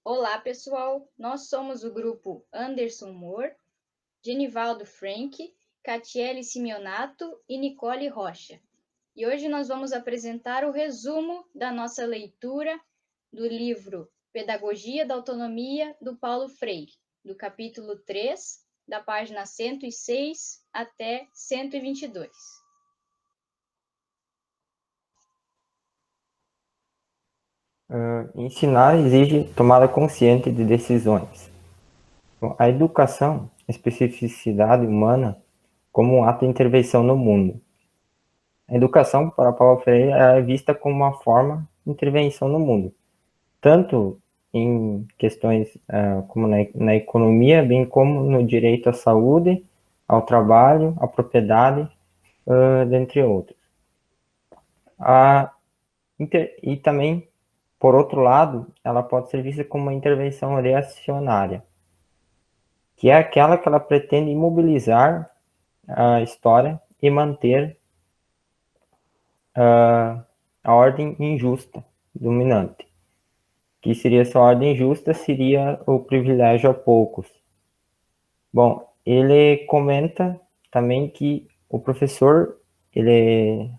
Olá, pessoal! Nós somos o grupo Anderson Moore, Genivaldo Frank, Catiele Simeonato e Nicole Rocha. E hoje nós vamos apresentar o resumo da nossa leitura do livro Pedagogia da Autonomia, do Paulo Freire, do capítulo 3, da página 106 até 122. Ensinar exige tomada consciente de decisões. Bom, a educação, a especificidade humana, como um ato de intervenção no mundo. A educação, para Paulo Freire, é vista como uma forma de intervenção no mundo, tanto em questões como na economia, bem como no direito à saúde, ao trabalho, à propriedade, dentre outros. E também, por outro lado, ela pode ser vista como uma intervenção reacionária, que é aquela que ela pretende imobilizar a história e manter a ordem injusta dominante. Que seria essa ordem justa? Seria o privilégio a poucos. Bom, ele comenta também que o professor ele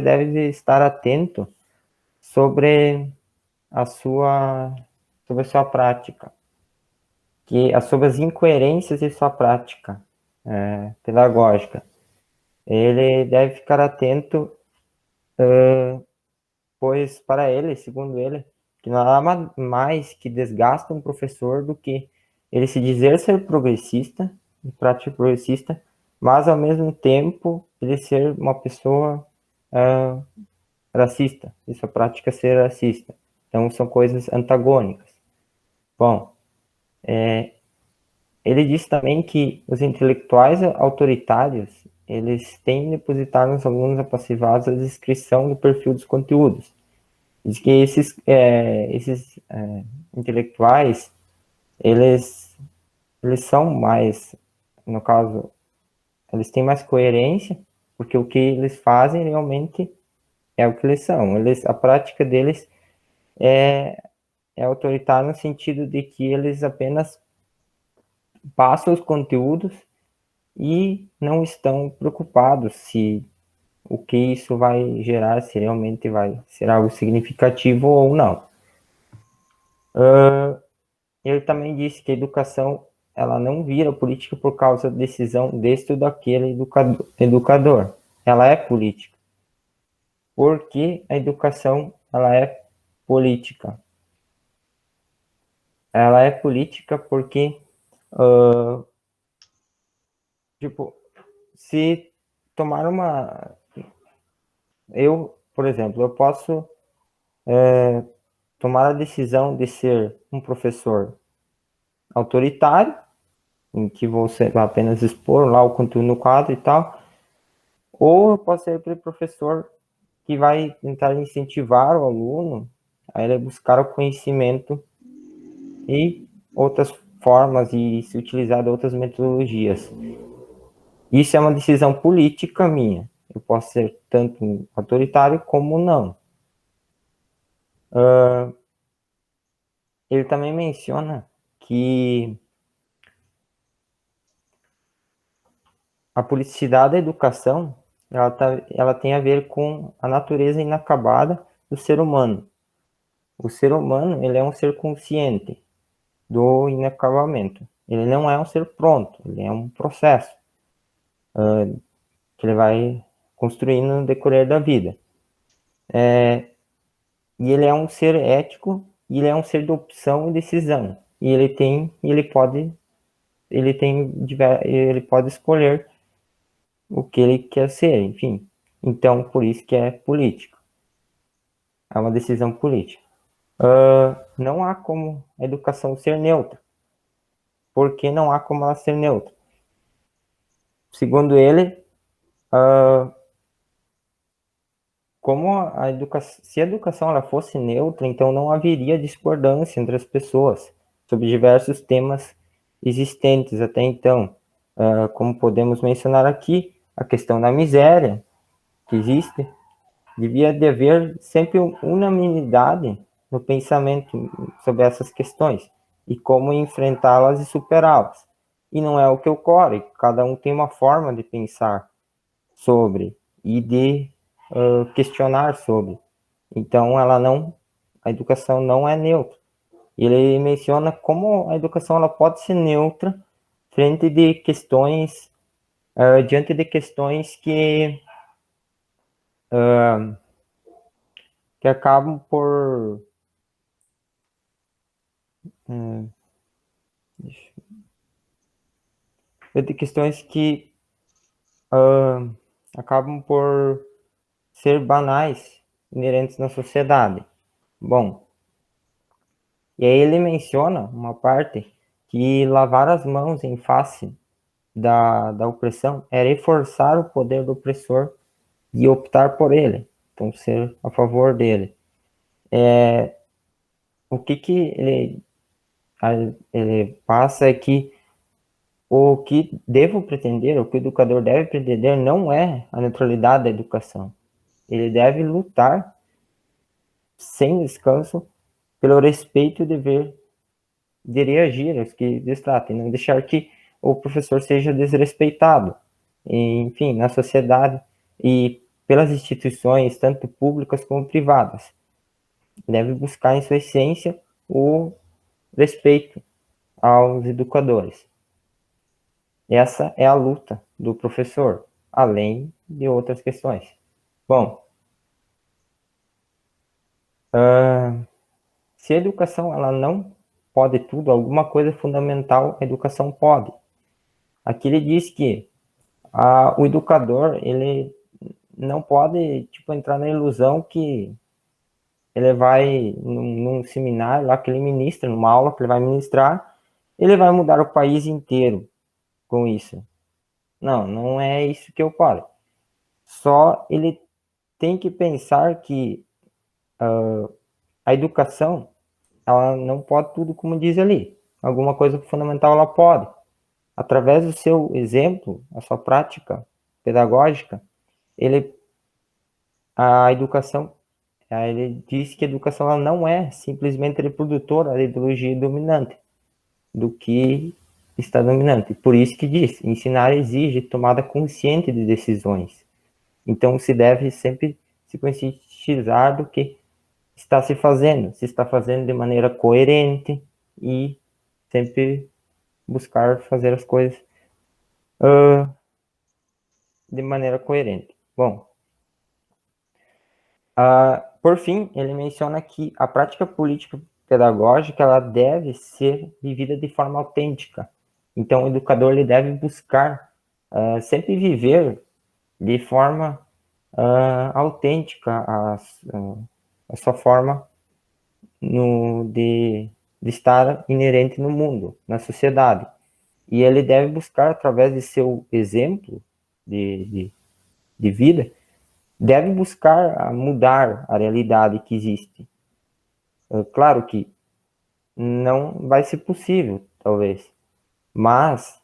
deve estar atento sobre sobre a sua prática, sobre as incoerências de sua prática pedagógica. Ele deve ficar atento, pois para ele, segundo ele, que não há mais que desgasta um professor do que ele se dizer ser progressista, de prática progressista, mas ao mesmo tempo ele ser uma pessoa racista, e sua prática ser racista. Então são coisas antagônicas. Bom, ele disse também que os intelectuais autoritários, eles têm de depositar nos alunos apassivados a descrição do perfil dos conteúdos. Diz que esses intelectuais, eles são mais, no caso, eles têm mais coerência, porque o que eles fazem realmente é o que eles são. A prática deles é autoritária no sentido de que eles apenas passam os conteúdos e não estão preocupados se o que isso vai gerar, se realmente vai ser algo significativo ou não. Ele também disse que a educação ela não vira política por causa da decisão deste ou daquele educador. Ela é política. Porque a educação ela é política. Ela é política porque, tipo, se tomar uma... por exemplo, eu posso tomar a decisão de ser um professor autoritário, em que você vai apenas expor lá o conteúdo no quadro e tal, ou eu posso ser aquele professor que vai tentar incentivar o aluno a ele buscar o conhecimento e outras formas e se utilizar de outras metodologias. Isso é uma decisão política minha. Eu posso ser tanto autoritário como não. Ele também menciona que a politicidade da educação ela tem a ver com a natureza inacabada do ser humano. O ser humano ele é um ser consciente do inacabamento. Ele não é um ser pronto, ele é um processo que ele vai construindo no decorrer da vida. E ele é um ser ético e ele é um ser de opção e decisão. E ele pode escolher o que ele quer ser, enfim. Então, por isso que é político. É uma decisão política. Não há como a educação ser neutra. Por que não há como ela ser neutra? Segundo ele, se a educação ela fosse neutra, então não haveria discordância entre as pessoas sobre diversos temas existentes até então. Como podemos mencionar aqui, a questão da miséria que existe, devia de haver sempre unanimidade no pensamento sobre essas questões e como enfrentá-las e superá-las. E não é o que ocorre, cada um tem uma forma de pensar sobre e de questionar sobre. Então, a educação não é neutra. Ele menciona como a educação ela pode ser neutra frente de questões, diante de questões que acabam por de questões que acabam por ser banais, inerentes na sociedade. Bom, e aí ele menciona uma parte que lavar as mãos em face da opressão é reforçar o poder do opressor e optar por ele, então ser a favor dele. O que ele passa é que o que devo pretender, o que o educador deve pretender não é a neutralidade da educação. Ele deve lutar sem descanso pelo respeito e dever de reagir aos que destratem, não deixar que o professor seja desrespeitado, enfim, na sociedade e pelas instituições, tanto públicas como privadas. Deve buscar em sua essência o respeito aos educadores. Essa é a luta do professor, além de outras questões. Bom, se a educação ela não pode tudo, alguma coisa fundamental a educação pode. Aqui ele diz que o educador ele não pode tipo entrar na ilusão que ele vai num seminário lá que ele ministra, numa aula que ele vai ministrar, ele vai mudar o país inteiro com isso. Não, não é isso que ocorre. Só ele tem que pensar que a educação ela não pode tudo como diz ali. Alguma coisa fundamental ela pode. Através do seu exemplo, a sua prática pedagógica, a educação, ele diz que a educação ela não é simplesmente reprodutora da ideologia dominante, do que está dominante. Por isso que diz, ensinar exige tomada consciente de decisões. Então se deve sempre se conscientizar do que está se fazendo, se está fazendo de maneira coerente e sempre buscar fazer as coisas de maneira coerente. Bom, por fim, ele menciona que a prática política pedagógica ela deve ser vivida de forma autêntica. Então, o educador ele deve buscar sempre viver de forma autêntica a sua forma de estar inerente no mundo, na sociedade. E ele deve buscar, através de seu exemplo de vida, deve buscar mudar a realidade que existe. Claro que não vai ser possível, talvez, mas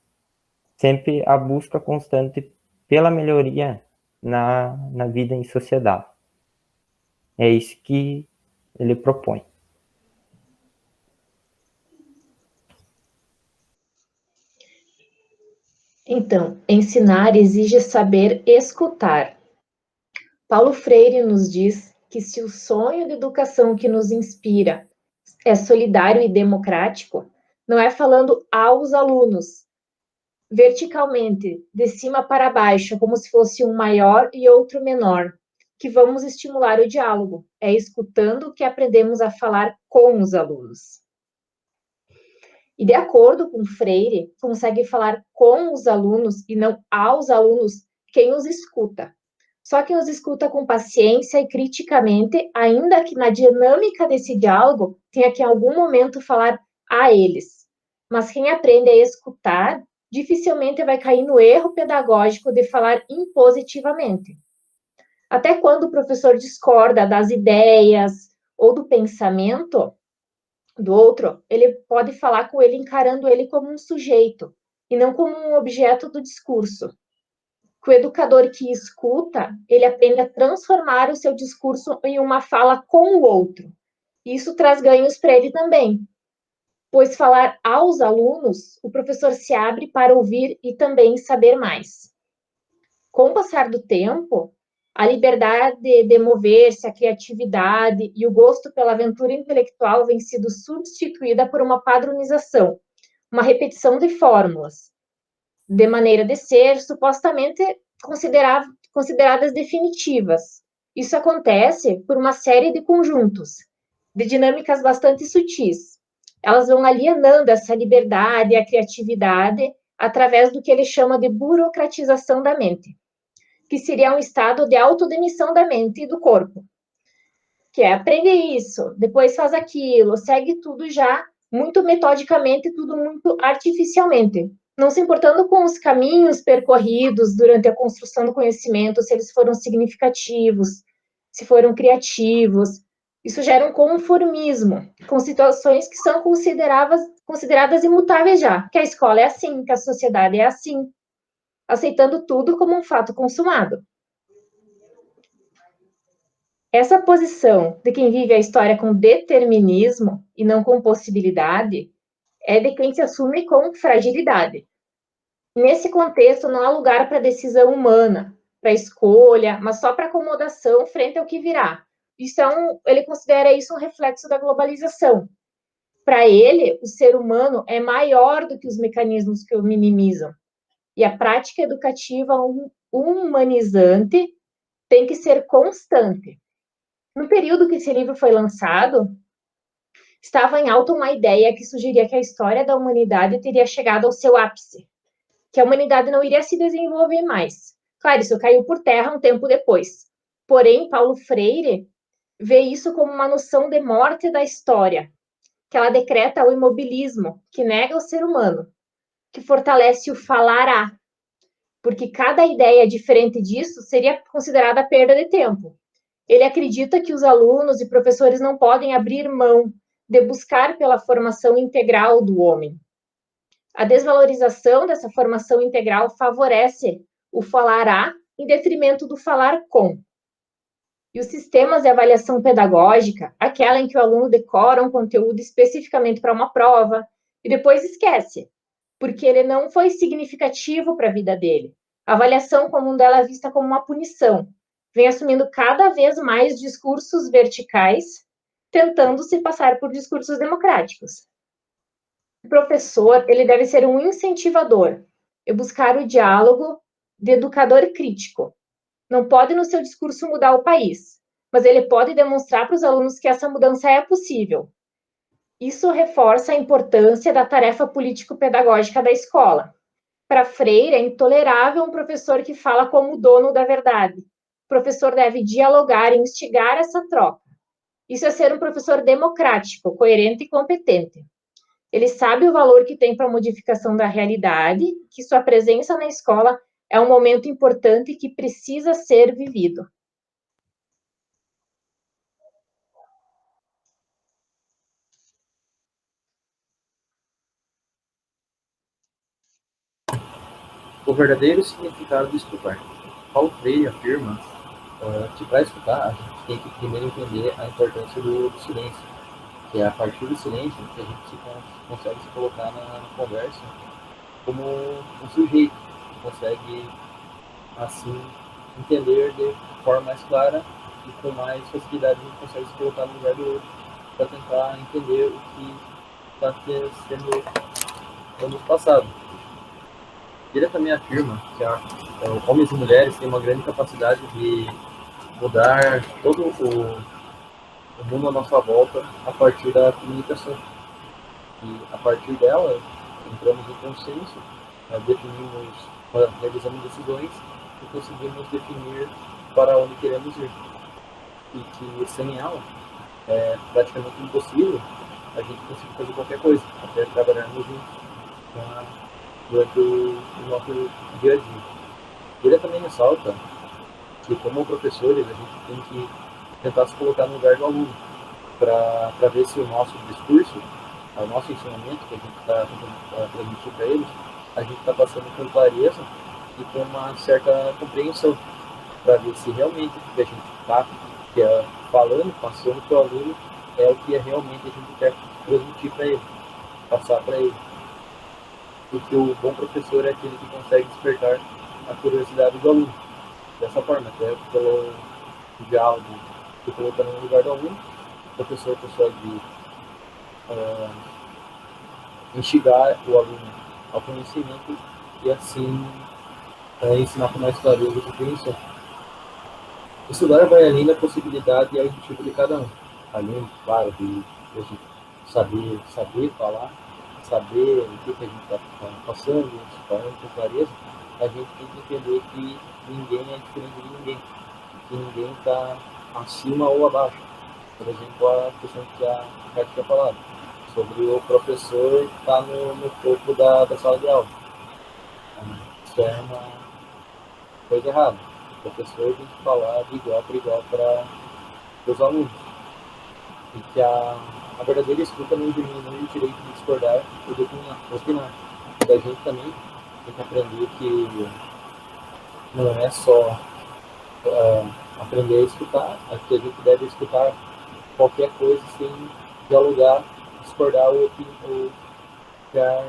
sempre a busca constante pela melhoria na vida em sociedade. É isso que ele propõe. Então, ensinar exige saber escutar. Paulo Freire nos diz que se o sonho de educação que nos inspira é solidário e democrático, não é falando aos alunos, verticalmente, de cima para baixo, como se fosse um maior e outro menor, que vamos estimular o diálogo. É escutando que aprendemos a falar com os alunos. E de acordo com Freire, consegue falar com os alunos e não aos alunos quem os escuta. Só quem os escuta com paciência e criticamente, ainda que na dinâmica desse diálogo tenha que em algum momento falar a eles. Mas quem aprende a escutar dificilmente vai cair no erro pedagógico de falar impositivamente. Até quando o professor discorda das ideias ou do pensamento do outro, ele pode falar com ele encarando ele como um sujeito e não como um objeto do discurso. Que o educador que escuta, ele aprende a transformar o seu discurso em uma fala com o outro. Isso traz ganhos para ele também, pois falar aos alunos, o professor se abre para ouvir e também saber mais. Com o passar do tempo, a liberdade de mover-se, a criatividade e o gosto pela aventura intelectual vem sido substituída por uma padronização, uma repetição de fórmulas, de maneira de ser supostamente consideradas definitivas. Isso acontece por uma série de conjuntos, de dinâmicas bastante sutis. Elas vão alienando essa liberdade e a criatividade através do que ele chama de burocratização da mente, que seria um estado de autodemissão da mente e do corpo, que é aprender isso, depois faz aquilo, segue tudo já muito metodicamente, tudo muito artificialmente, não se importando com os caminhos percorridos durante a construção do conhecimento, se eles foram significativos, se foram criativos. Isso gera um conformismo com situações que são consideradas imutáveis já, que a escola é assim, que a sociedade é assim, aceitando tudo como um fato consumado. Essa posição de quem vive a história com determinismo e não com possibilidade é de quem se assume com fragilidade. Nesse contexto, não há lugar para decisão humana, para escolha, mas só para acomodação frente ao que virá. Ele considera isso um reflexo da globalização. Para ele, o ser humano é maior do que os mecanismos que o minimizam. E a prática educativa humanizante tem que ser constante. No período que esse livro foi lançado, estava em alta uma ideia que sugeria que a história da humanidade teria chegado ao seu ápice, que a humanidade não iria se desenvolver mais. Claro, isso caiu por terra um tempo depois. Porém, Paulo Freire vê isso como uma noção de morte da história, que ela decreta o imobilismo, que nega o ser humano, que fortalece o falará, porque cada ideia diferente disso seria considerada perda de tempo. Ele acredita que os alunos e professores não podem abrir mão de buscar pela formação integral do homem. A desvalorização dessa formação integral favorece o falará em detrimento do falar com. E os sistemas de avaliação pedagógica, aquela em que o aluno decora um conteúdo especificamente para uma prova e depois esquece, porque ele não foi significativo para a vida dele. A avaliação comum dela é vista como uma punição, vem assumindo cada vez mais discursos verticais, tentando se passar por discursos democráticos. O professor, ele deve ser um incentivador e buscar o diálogo de educador crítico. Não pode, no seu discurso, mudar o país, mas ele pode demonstrar para os alunos que essa mudança é possível. Isso reforça a importância da tarefa político-pedagógica da escola. Para Freire, é intolerável um professor que fala como o dono da verdade. O professor deve dialogar e instigar essa troca. Isso é ser um professor democrático, coerente e competente. Ele sabe o valor que tem para a modificação da realidade, que sua presença na escola é um momento importante que precisa ser vivido. O verdadeiro significado de escutar. Paulo Freire afirma que para escutar a gente tem que primeiro entender a importância do silêncio, que é a partir do silêncio que a gente consegue se colocar na conversa como um sujeito, que consegue assim entender de forma mais clara e com mais facilidade a gente consegue se colocar no lugar do outro para tentar entender o que está sendo passado. Ele também afirma que homens e mulheres têm uma grande capacidade de mudar todo o mundo à nossa volta a partir da comunicação. E a partir dela, entramos em consenso, realizamos decisões e conseguimos definir para onde queremos ir. E que sem ela é praticamente impossível a gente conseguir fazer qualquer coisa, até trabalharmos juntos durante o nosso dia a dia. Ele também ressalta que, como professores, a gente tem que tentar se colocar no lugar do aluno, para ver se o nosso discurso, o nosso ensinamento que a gente está tentando transmitir para eles, a gente está passando com clareza e com uma certa compreensão, para ver se realmente o que a gente está falando, passando para o aluno, é o que realmente a gente quer transmitir para ele, passar para ele. Porque o bom professor é aquele que consegue despertar a curiosidade do aluno. Dessa forma, até pelo diálogo, se colocando no lugar do aluno, o professor consegue instigar o aluno ao conhecimento e assim ensinar com mais clareza e compreensão. Estudar vai além da possibilidade e objetivo de cada um. Além, claro, de saber falar, saber o que a gente está passando, falando com clareza, a gente tem que entender que ninguém é diferente de ninguém, que ninguém está acima ou abaixo. Por exemplo, a questão que a Kátia tinha falado, sobre o professor estar no topo da sala de aula. Isso é uma coisa errada. O professor tem que falar de igual para igual para os alunos. E que a verdadeira escuta não diminui o direito de discordar ou de opinar. E a gente também tem que aprender que não é só aprender a escutar, mas que a gente deve escutar qualquer coisa sem dialogar, discordar ou criar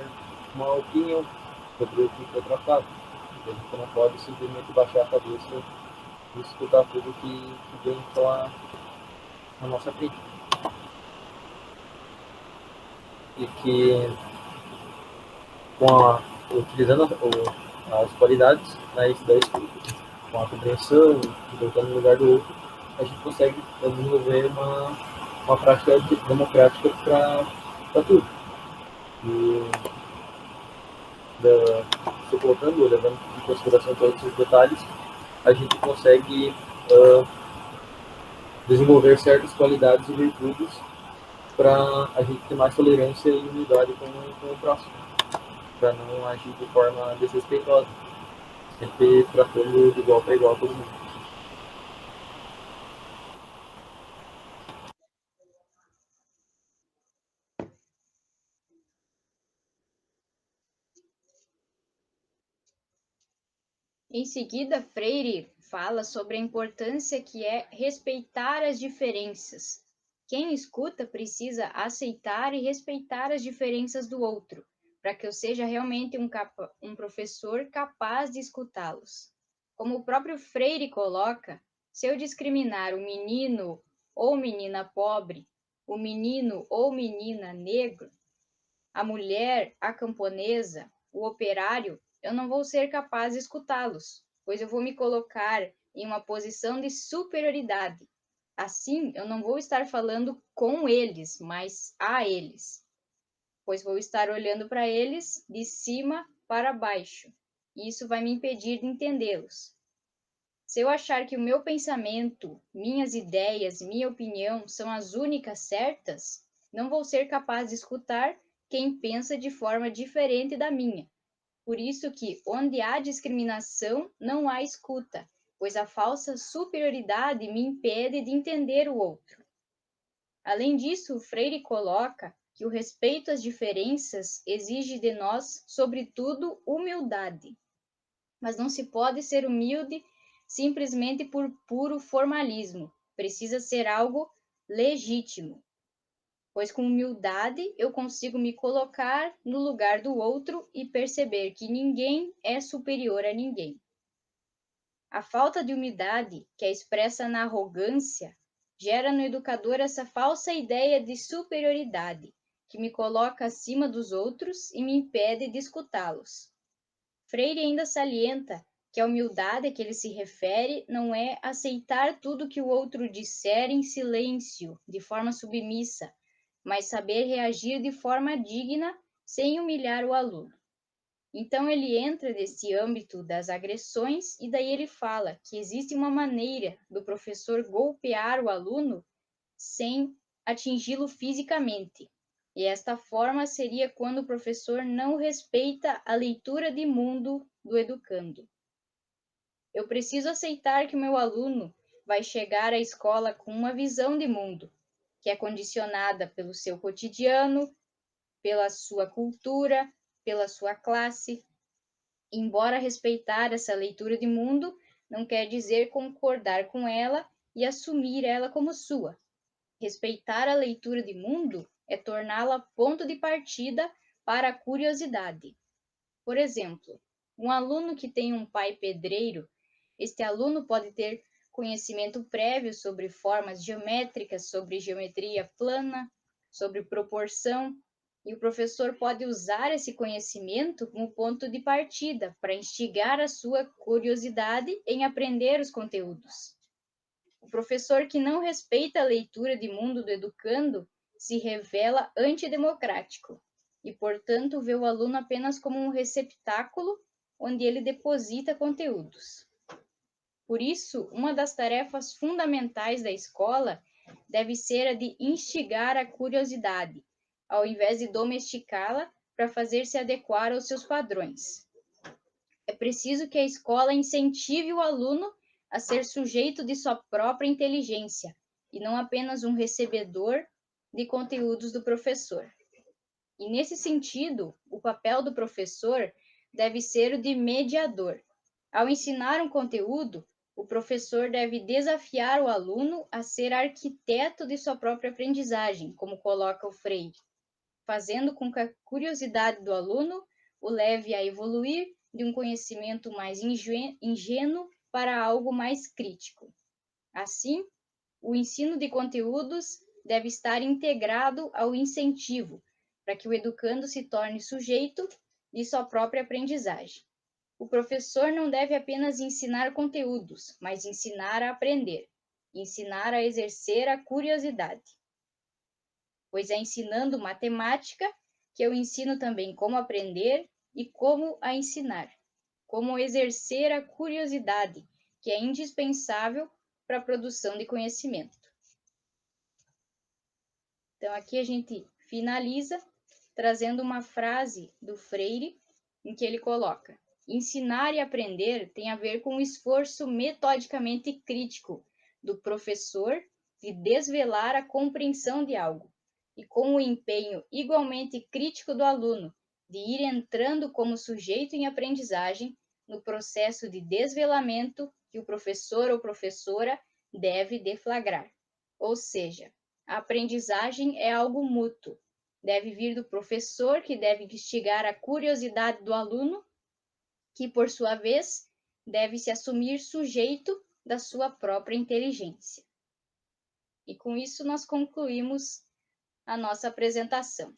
uma opinião sobre o que foi tratado. A gente não pode simplesmente baixar a cabeça e escutar tudo que vem na nossa frente. E que utilizando as qualidades da escuta, com a compreensão, colocando no lugar do outro, a gente consegue desenvolver uma prática democrática para tudo. E se colocando, levando em consideração todos os detalhes, a gente consegue desenvolver certas qualidades e virtudes para a gente ter mais tolerância e unidade com o próximo, para não agir de forma desrespeitosa, sempre tratando de igual para igual todo mundo. Em seguida, Freire fala sobre a importância que é respeitar as diferenças. Quem escuta precisa aceitar e respeitar as diferenças do outro, para que eu seja realmente um professor capaz de escutá-los. Como o próprio Freire coloca, se eu discriminar o menino ou menina pobre, o menino ou menina negro, a mulher, a camponesa, o operário, eu não vou ser capaz de escutá-los, pois eu vou me colocar em uma posição de superioridade. Assim, eu não vou estar falando com eles, mas a eles, pois vou estar olhando para eles de cima para baixo, e isso vai me impedir de entendê-los. Se eu achar que o meu pensamento, minhas ideias, minha opinião são as únicas certas, não vou ser capaz de escutar quem pensa de forma diferente da minha. Por isso que, onde há discriminação, não há escuta, pois a falsa superioridade me impede de entender o outro. Além disso, Freire coloca que o respeito às diferenças exige de nós, sobretudo, humildade. Mas não se pode ser humilde simplesmente por puro formalismo. Precisa ser algo legítimo, pois com humildade eu consigo me colocar no lugar do outro e perceber que ninguém é superior a ninguém. A falta de humildade, que é expressa na arrogância, gera no educador essa falsa ideia de superioridade, que me coloca acima dos outros e me impede de escutá-los. Freire ainda salienta que a humildade a que ele se refere não é aceitar tudo que o outro disser em silêncio, de forma submissa, mas saber reagir de forma digna, sem humilhar o aluno. Então ele entra nesse âmbito das agressões e daí ele fala que existe uma maneira do professor golpear o aluno sem atingi-lo fisicamente. E esta forma seria quando o professor não respeita a leitura de mundo do educando. Eu preciso aceitar que o meu aluno vai chegar à escola com uma visão de mundo, que é condicionada pelo seu cotidiano, pela sua cultura, pela sua classe. Embora respeitar essa leitura de mundo, não quer dizer concordar com ela e assumir ela como sua. Respeitar a leitura de mundo é torná-la ponto de partida para a curiosidade. Por exemplo, um aluno que tem um pai pedreiro, este aluno pode ter conhecimento prévio sobre formas geométricas, sobre geometria plana, sobre proporção, e o professor pode usar esse conhecimento como ponto de partida para instigar a sua curiosidade em aprender os conteúdos. O professor que não respeita a leitura de mundo do educando se revela antidemocrático e, portanto, vê o aluno apenas como um receptáculo onde ele deposita conteúdos. Por isso, uma das tarefas fundamentais da escola deve ser a de instigar a curiosidade, ao invés de domesticá-la para fazer-se adequar aos seus padrões. É preciso que a escola incentive o aluno a ser sujeito de sua própria inteligência e não apenas um recebedor de conteúdos do professor. E nesse sentido, o papel do professor deve ser o de mediador. Ao ensinar um conteúdo, o professor deve desafiar o aluno a ser arquiteto de sua própria aprendizagem, como coloca o Freire, fazendo com que a curiosidade do aluno o leve a evoluir de um conhecimento mais ingênuo para algo mais crítico. Assim, o ensino de conteúdos deve estar integrado ao incentivo, para que o educando se torne sujeito de sua própria aprendizagem. O professor não deve apenas ensinar conteúdos, mas ensinar a aprender, ensinar a exercer a curiosidade. Pois é ensinando matemática que eu ensino também como aprender e como a ensinar, como exercer a curiosidade, que é indispensável para a produção de conhecimento. Então, aqui a gente finaliza trazendo uma frase do Freire, em que ele coloca: ensinar e aprender tem a ver com o esforço metodicamente crítico do professor de desvelar a compreensão de algo, e com o empenho igualmente crítico do aluno de ir entrando como sujeito em aprendizagem no processo de desvelamento que o professor ou professora deve deflagrar. Ou seja, a aprendizagem é algo mútuo. Deve vir do professor, que deve instigar a curiosidade do aluno, que, por sua vez, deve se assumir sujeito da sua própria inteligência. E com isso nós concluímos a nossa apresentação.